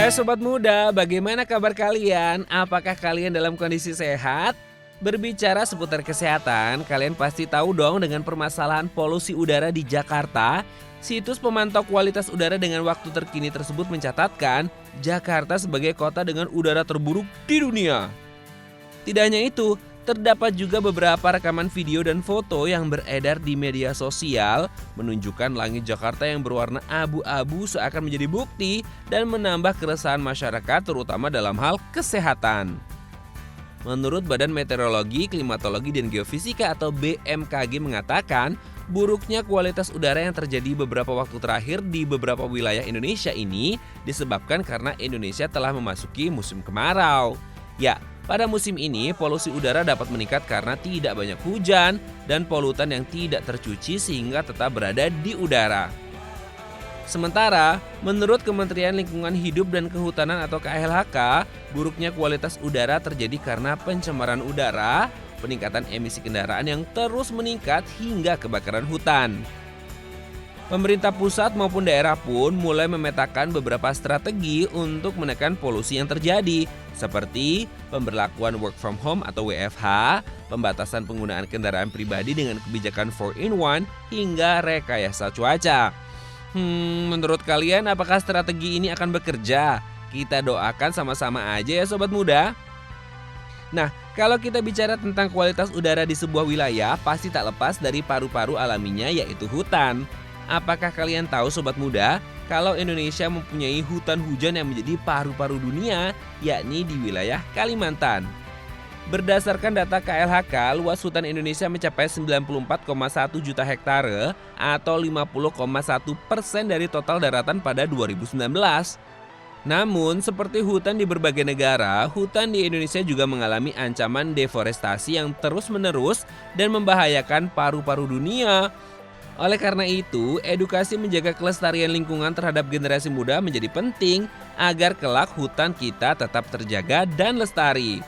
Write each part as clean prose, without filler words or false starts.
Hai sobat muda, bagaimana kabar kalian? Apakah kalian dalam kondisi sehat? Berbicara seputar kesehatan, kalian pasti tahu dong dengan permasalahan polusi udara di Jakarta. Situs pemantau kualitas udara dengan waktu terkini tersebut mencatatkan Jakarta sebagai kota dengan udara terburuk di dunia. Tidak hanya itu, terdapat juga beberapa rekaman video dan foto yang beredar di media sosial menunjukkan langit Jakarta yang berwarna abu-abu seakan menjadi bukti dan menambah keresahan masyarakat terutama dalam hal kesehatan. Menurut Badan Meteorologi, Klimatologi, dan Geofisika atau BMKG mengatakan, buruknya kualitas udara yang terjadi beberapa waktu terakhir di beberapa wilayah Indonesia ini disebabkan karena Indonesia telah memasuki musim kemarau. Ya, pada musim ini polusi udara dapat meningkat karena tidak banyak hujan dan polutan yang tidak tercuci sehingga tetap berada di udara. Sementara, menurut Kementerian Lingkungan Hidup dan Kehutanan atau KLHK, buruknya kualitas udara terjadi karena pencemaran udara, peningkatan emisi kendaraan yang terus meningkat hingga kebakaran hutan. Pemerintah pusat maupun daerah pun mulai memetakan beberapa strategi untuk menekan polusi yang terjadi, seperti pemberlakuan work from home atau WFH, pembatasan penggunaan kendaraan pribadi dengan kebijakan 4-in-1, hingga rekayasa cuaca. Menurut kalian apakah strategi ini akan bekerja? Kita doakan sama-sama aja ya sobat muda. Nah, kalau kita bicara tentang kualitas udara di sebuah wilayah, pasti tak lepas dari paru-paru alaminya yaitu hutan. Apakah kalian tahu sobat muda, kalau Indonesia mempunyai hutan hujan yang menjadi paru-paru dunia, yakni di wilayah Kalimantan. Berdasarkan data KLHK, luas hutan Indonesia mencapai 94,1 juta hektare atau 50,1% dari total daratan pada 2019. Namun, seperti hutan di berbagai negara, hutan di Indonesia juga mengalami ancaman deforestasi yang terus-menerus dan membahayakan paru-paru dunia. Oleh karena itu, edukasi menjaga kelestarian lingkungan terhadap generasi muda menjadi penting agar kelak hutan kita tetap terjaga dan lestari.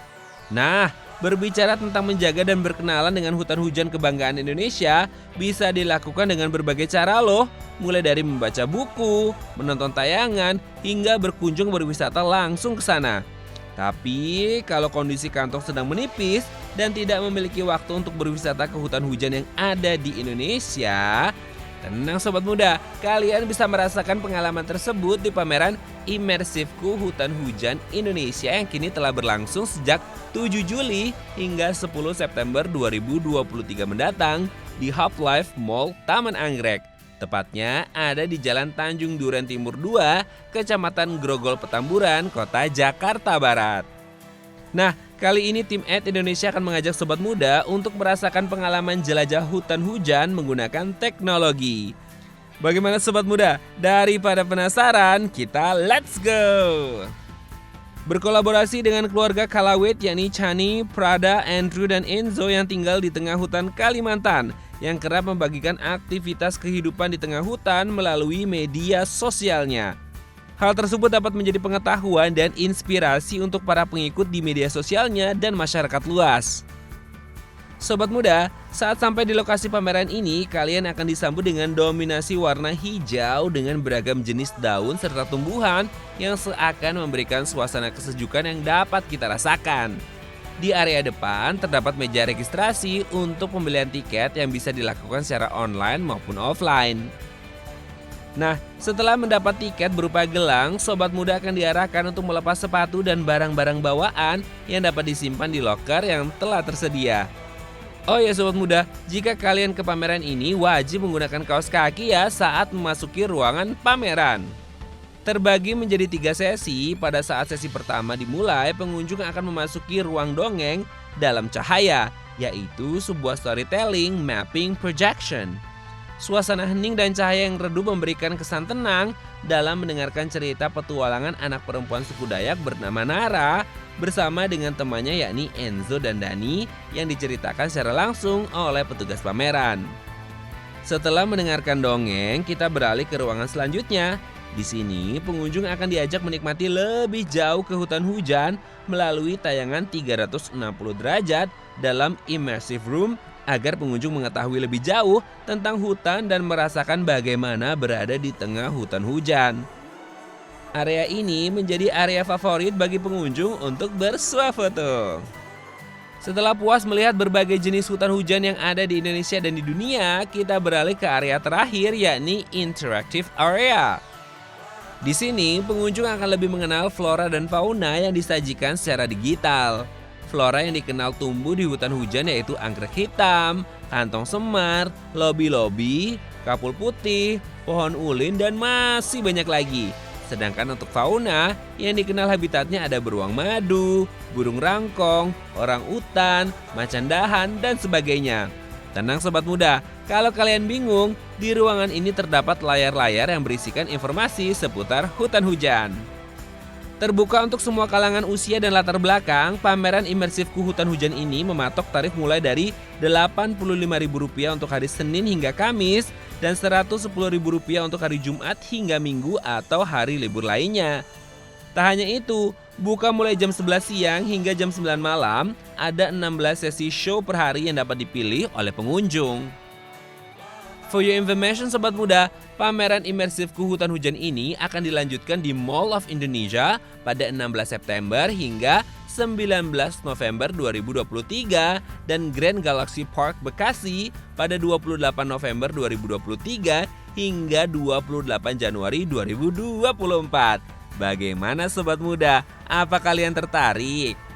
Nah, berbicara tentang menjaga dan berkenalan dengan hutan hujan kebanggaan Indonesia bisa dilakukan dengan berbagai cara loh, mulai dari membaca buku, menonton tayangan, hingga berkunjung berwisata langsung ke sana. Tapi kalau kondisi kantong sedang menipis dan tidak memiliki waktu untuk berwisata ke hutan hujan yang ada di Indonesia, tenang sobat muda, kalian bisa merasakan pengalaman tersebut di pameran Imersifku Hutan Hujan Indonesia yang kini telah berlangsung sejak 7 Juli hingga 10 September 2023 mendatang di Hub Life Mall Taman Anggrek. Tepatnya ada di Jalan Tanjung Duren Timur 2, Kecamatan Grogol Petamburan, Kota Jakarta Barat. Nah, kali ini tim Indonesia akan mengajak sobat muda untuk merasakan pengalaman jelajah hutan hujan menggunakan teknologi. Bagaimana sobat muda? Daripada penasaran, kita let's go! Berkolaborasi dengan keluarga Kalawet yakni Chani, Prada, Andrew, dan Enzo yang tinggal di tengah hutan Kalimantan yang kerap membagikan aktivitas kehidupan di tengah hutan melalui media sosialnya. Hal tersebut dapat menjadi pengetahuan dan inspirasi untuk para pengikut di media sosialnya dan masyarakat luas. Sobat muda, saat sampai di lokasi pameran ini, kalian akan disambut dengan dominasi warna hijau dengan beragam jenis daun serta tumbuhan yang seakan memberikan suasana kesejukan yang dapat kita rasakan. Di area depan terdapat meja registrasi untuk pembelian tiket yang bisa dilakukan secara online maupun offline. Nah, setelah mendapat tiket berupa gelang, sobat muda akan diarahkan untuk melepas sepatu dan barang-barang bawaan yang dapat disimpan di loker yang telah tersedia. Oh ya sobat muda, jika kalian ke pameran ini wajib menggunakan kaos kaki ya saat memasuki ruangan pameran. Terbagi menjadi 3 sesi, pada saat sesi pertama dimulai, pengunjung akan memasuki ruang dongeng dalam cahaya, yaitu sebuah storytelling mapping projection. Suasana hening dan cahaya yang redup memberikan kesan tenang dalam mendengarkan cerita petualangan anak perempuan suku Dayak bernama Nara bersama dengan temannya yakni Enzo dan Dani yang diceritakan secara langsung oleh petugas pameran. Setelah mendengarkan dongeng, kita beralih ke ruangan selanjutnya. Di sini, pengunjung akan diajak menikmati lebih jauh ke hutan hujan melalui tayangan 360 derajat dalam immersive room agar pengunjung mengetahui lebih jauh tentang hutan dan merasakan bagaimana berada di tengah hutan hujan. Area ini menjadi area favorit bagi pengunjung untuk bersuah foto. Setelah puas melihat berbagai jenis hutan hujan yang ada di Indonesia dan di dunia, kita beralih ke area terakhir yakni Interactive Area. Di sini, pengunjung akan lebih mengenal flora dan fauna yang disajikan secara digital. Flora yang dikenal tumbuh di hutan hujan yaitu anggrek hitam, kantong semar, lobi-lobi, kapul putih, pohon ulin, dan masih banyak lagi. Sedangkan untuk fauna, yang dikenal habitatnya ada beruang madu, burung rangkong, orang utan, macan dahan, dan sebagainya. Tenang sobat muda, kalau kalian bingung, di ruangan ini terdapat layar-layar yang berisikan informasi seputar hutan hujan. Terbuka untuk semua kalangan usia dan latar belakang, pameran imersifku hutan hujan ini mematok tarif mulai dari Rp85.000 untuk hari Senin hingga Kamis dan Rp110.000 untuk hari Jumat hingga Minggu atau hari libur lainnya. Tak hanya itu, buka mulai jam 11 siang hingga jam 9 malam, ada 16 sesi show per hari yang dapat dipilih oleh pengunjung. For your information sobat muda, pameran imersifku hutan hujan ini akan dilanjutkan di Mall of Indonesia pada 16 September hingga 19 November 2023 dan Grand Galaxy Park Bekasi pada 28 November 2023 hingga 28 Januari 2024. Bagaimana sobat muda? Apa kalian tertarik?